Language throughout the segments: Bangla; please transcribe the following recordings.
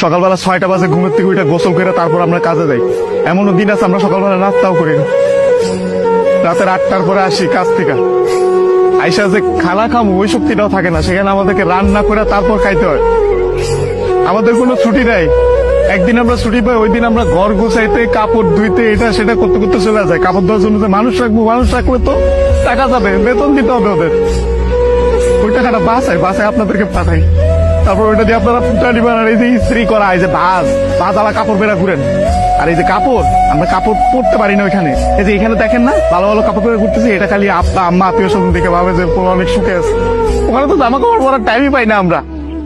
সকালবেলা 6টা বাজে ঘুমের থেকে উঠে গোসল করে তারপর আমরা কাজে যাই। এমনও দিন আছে আমরা সকালবেলা নাস্তাও করি না। রাতের 8টার পরে আসি কাজ থেকে, আইসা যে খানা খামো ওই শক্তিটাও থাকে না, সেখানে আমাদেরকে রান্না করে তারপর খাইতে হয়। আমাদের কোনো ছুটি নাই। একদিন আমরা ছুটি পাই, ওই দিন আমরা ঘর গোছাইতে, কাপড় ধুইতে, এটা সেটা করতে করতে চলে যায়। কাপড় ধোয়ার জন্য যে মানুষ রাখলে তো টাকা যাবে, বেতন দিতে হবে ওদের। ওই টাকাটা বাসায় আপনাদেরকে পাঠাই, তারপর ওইটা দিয়ে আপনারা পুটা নিবেন। আর এই যে ইস্ত্রি করা, এই যে ভাজ আলা কাপড় বেড়া ঘুরেন। আর এই যে কাপড়, আমরা কাপড় পরতে পারি না ওইখানে। এই যে এখানে দেখেন না ভালো ভালো কাপড় পরে ঘুরতেছি, এটা খালি আব্বা আম্মা আত্মীয় স্বজন দেখে ভাবে যে অনেক সুখে আছে। ওখানে তো জামা কাপড় পরার টাইমই পাই না আমরা।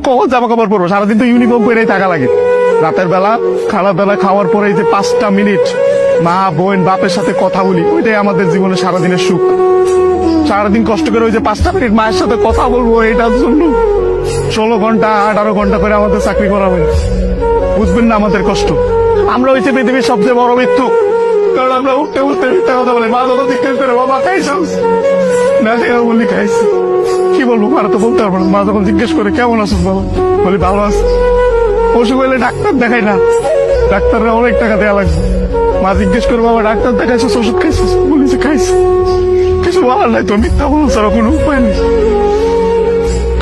কখন জামা কাপড় পরবো? সারাদিন তো ইউনিফর্ম পরেই থাকা লাগে। রাতের বেলা খাওয়া খাওয়ার পরে এই যে 5টা মিনিট মা বোন বাপের সাথে কথা বলি, ওইটাই আমাদের জীবনে সারাদিনের সুখ। সারাদিন কষ্ট করে ওই যে 5টা মিনিট মায়ের সাথে কথা বলবো, এটার জন্য 16 ঘন্টা 18 ঘন্টা করে আমাদের চাকরি করা হয়। বুঝবেন না আমাদের কষ্ট। আমরা হয়েছে পৃথিবীর সবচেয়ে বড় মৃত্যু, কারণ আমরা উঠতে মিথ্যা কথা বলি। মা যত জিজ্ঞেস করে বাবা খাইছো না, বলি খাইছি। কি বলবো, আর তো বলতে পারবো না। মা যখন জিজ্ঞেস করে কেমন আছো বাবা, বলি ভালো আছি। অসুখ হইলে ডাক্তার দেখাই না, ডাক্তাররা অনেক টাকা দেওয়া লাগবে। মা জিজ্ঞেস করে বাবা ডাক্তার দেখাইছো, ওষুধ খাইছিস? বলেছি খাইছি। কিছু বলার নাই তো, মিথ্যা বলো ছাড়া কোনো উপায় নেই।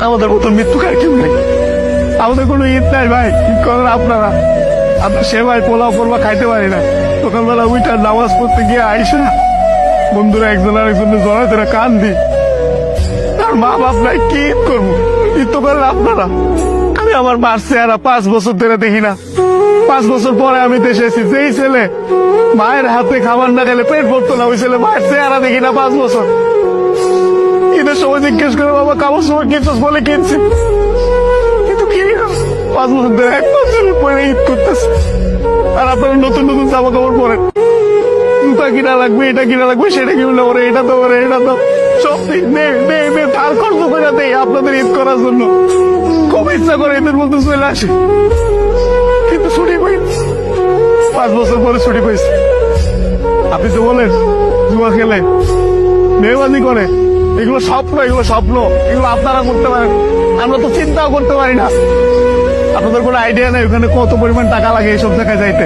আমাদের মতো মৃত্যু খায় কেউ নেই। আমাদের কোনো ঈদ নাই ভাই, ঈদ করেন আপনারা। আমরা সেবাই পোলাও পড়বা খাইতে পারি না। সকালবেলা উইটার নামাজ পড়তে গিয়ে আইসা বন্ধুরা একজন আরেকজনের জড়ায় তারা কান দি। তার মা বাপ নাই, কি ঈদ করবো? ঈদ তো করেন আপনারা। আমি আমার মার চেহারা 5 বছর ধরে দেখি না। 5 বছর পরে আমি দেশে এসেছি। যেই ছেলে মায়ের হাতে খাবার না খেলে পেট ভরতো না, ওই ছেলে মায়ের চেহারা দেখি না 5 বছর। ঈদের সময় জিজ্ঞেস করে বাবা কাপড় সময় কিনছিস, বলে কিনছি, কিন্তু কিনি না। 5 বছর ধরে 1 বছরের পরে ঈদ করতেছে। আর আপনারা নতুন নতুন জামা কাপড় পরেন, জুতা কিনা লাগবে, এটা কিনা লাগবে, সেটা কিনা ওরে, এটা তো ওরে, এটা তো সব ধার খরচ করে দেয় আপনাদের ঈদ করার জন্য। খুব ইচ্ছা করে ঈদের মধ্যে চলে আসে, কিন্তু ছুটি পাই না। 5 বছর পরে ছুটি পাইছে। আপনি তো বলেন জুয়া খেলে, মেহবানি করে, এগুলো স্বপ্ন, এগুলো স্বপ্ন, এগুলো আপনারা করতে পারেন, আমরা তো চিন্তাও করতে পারি না। আপনাদের কোনো আইডিয়া নেই ওখানে কত পরিমাণ টাকা লাগে এইসব জায়গায় যাইতে।